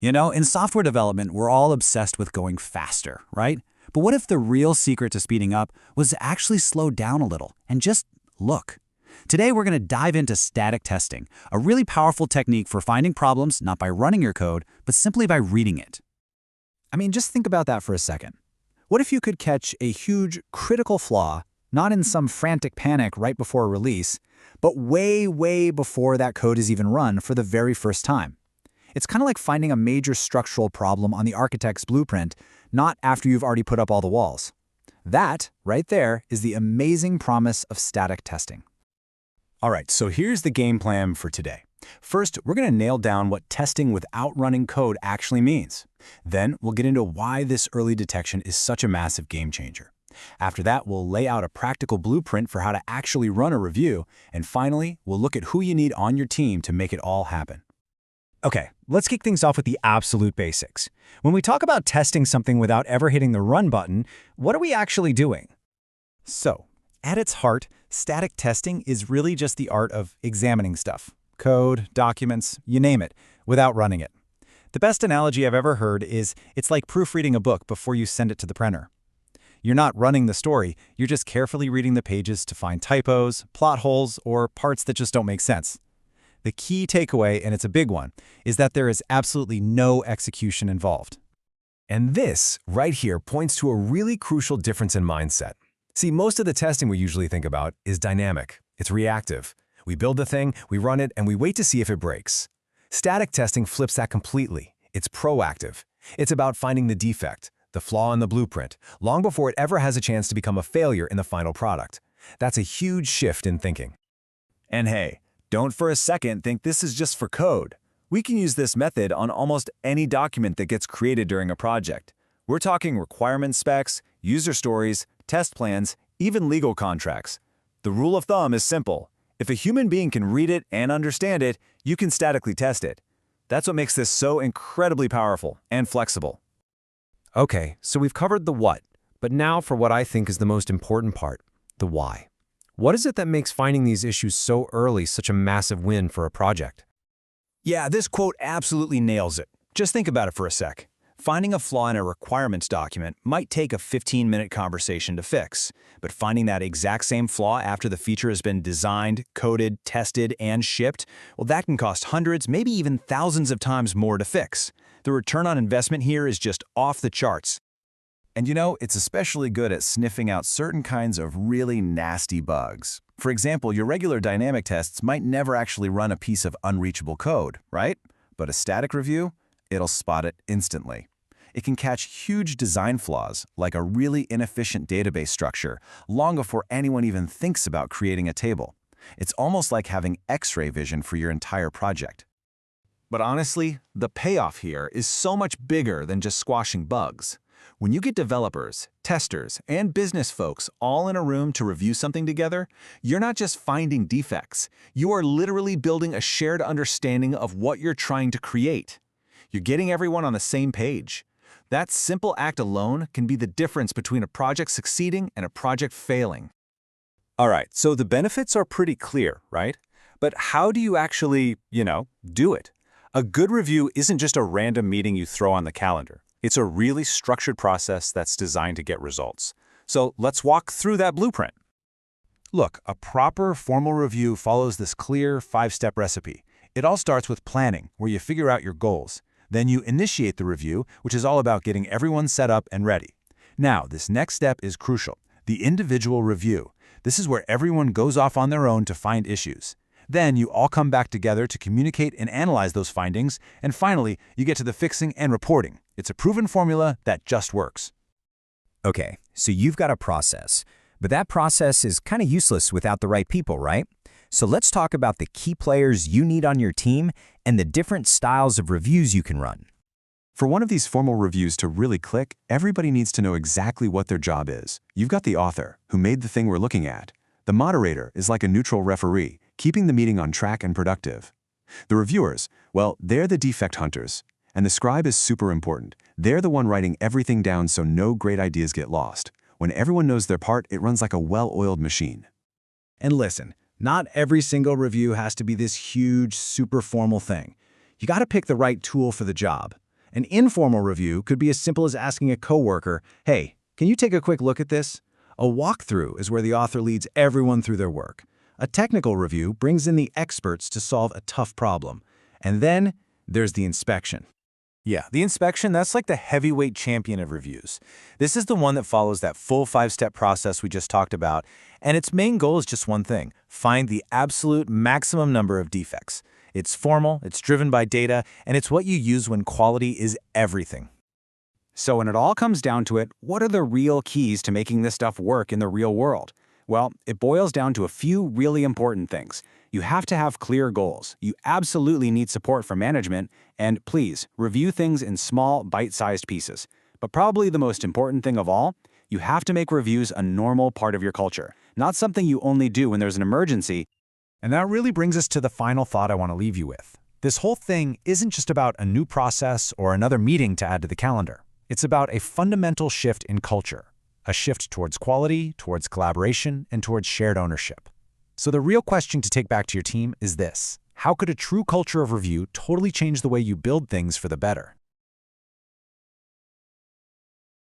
You know, in software development, we're all obsessed with going faster, right? But what if the real secret to speeding up was to actually slow down a little and just look? Today, we're going to dive into static testing, a really powerful technique for finding problems not by running your code, but simply by reading it. I mean, just think about that for a second. What if you could catch a huge, critical flaw, not in some frantic panic right before a release, but way before that code is even run for the very first time? It's kind of like finding a major structural problem on the architect's blueprint, not after you've already put up all the walls. That, right there, is the amazing promise of static testing. All right, so here's the game plan for today. First, we're going to nail down what testing without running code actually means. Then, we'll get into why this early detection is such a massive game changer. After that, we'll lay out a practical blueprint for how to actually run a review. And finally, we'll look at who you need on your team to make it all happen. Okay, let's kick things off with the absolute basics. When we talk about testing something without ever hitting the run button, what are we actually doing? So, at its heart, static testing is really just the art of examining stuff. Code, documents, you name it, without running it. The best analogy I've ever heard is it's like proofreading a book before you send it to the printer. You're not running the story, you're just carefully reading the pages to find typos, plot holes, or parts that just don't make sense. The key takeaway, and it's a big one, is that there is absolutely no execution involved. And this, right here, points to a really crucial difference in mindset. See, most of the testing we usually think about is dynamic. It's reactive. We build the thing, we run it, and we wait to see if it breaks. Static testing flips that completely. It's proactive. It's about finding the defect, the flaw in the blueprint, long before it ever has a chance to become a failure in the final product. That's a huge shift in thinking. And hey, don't for a second think this is just for code. We can use this method on almost any document that gets created during a project. We're talking requirement specs, user stories, test plans, even legal contracts. The rule of thumb is simple. If a human being can read it and understand it, you can statically test it. That's what makes this so incredibly powerful and flexible. Okay, so we've covered the what, but now for what I think is the most important part, the why. What is it that makes finding these issues so early such a massive win for a project? Yeah, this quote absolutely nails it. Just think about it for a sec. Finding a flaw in a requirements document might take a 15-minute conversation to fix, but finding that exact same flaw after the feature has been designed, coded, tested, and shipped, well, that can cost hundreds, maybe even thousands of times more to fix. The return on investment here is just off the charts. And you know, it's especially good at sniffing out certain kinds of really nasty bugs. For example, your regular dynamic tests might never actually run a piece of unreachable code, right? But a static review, it'll spot it instantly. It can catch huge design flaws, like a really inefficient database structure, long before anyone even thinks about creating a table. It's almost like having X-ray vision for your entire project. But honestly, the payoff here is so much bigger than just squashing bugs. When you get developers, testers, and business folks all in a room to review something together, you're not just finding defects. You are literally building a shared understanding of what you're trying to create. You're getting everyone on the same page. That simple act alone can be the difference between a project succeeding and a project failing. All right, so the benefits are pretty clear, right? But how do you actually, do it? A good review isn't just a random meeting you throw on the calendar. It's a really structured process that's designed to get results. So let's walk through that blueprint. Look, a proper formal review follows this clear 5-step recipe. It all starts with planning, where you figure out your goals. Then you initiate the review, which is all about getting everyone set up and ready. Now, this next step is crucial, the individual review. This is where everyone goes off on their own to find issues. Then you all come back together to communicate and analyze those findings, and finally, you get to the fixing and reporting. It's a proven formula that just works. Okay, so you've got a process, but that process is kind of useless without the right people, right? So let's talk about the key players you need on your team and the different styles of reviews you can run. For one of these formal reviews to really click, everybody needs to know exactly what their job is. You've got the author, who made the thing we're looking at. The moderator is like a neutral referee, keeping the meeting on track and productive. The reviewers, well, they're the defect hunters. And the scribe is super important. They're the one writing everything down so no great ideas get lost. When everyone knows their part, it runs like a well-oiled machine. And listen, not every single review has to be this huge, super formal thing. You got to pick the right tool for the job. An informal review could be as simple as asking a coworker, "Hey, can you take a quick look at this?" A walkthrough is where the author leads everyone through their work. A technical review brings in the experts to solve a tough problem. And then there's the inspection. Yeah, the inspection, that's like the heavyweight champion of reviews. This is the one that follows that full 5-step process we just talked about, and its main goal is just one thing: find the absolute maximum number of defects. It's formal, it's driven by data, and it's what you use when quality is everything. So when it all comes down to it, what are the real keys to making this stuff work in the real world? Well, it boils down to a few really important things. You have to have clear goals. You absolutely need support from management. And please, review things in small, bite-sized pieces. But probably the most important thing of all, you have to make reviews a normal part of your culture, not something you only do when there's an emergency. And that really brings us to the final thought I want to leave you with. This whole thing isn't just about a new process or another meeting to add to the calendar. It's about a fundamental shift in culture, a shift towards quality, towards collaboration, and towards shared ownership. So the real question to take back to your team is this: how could a true culture of review totally change the way you build things for the better?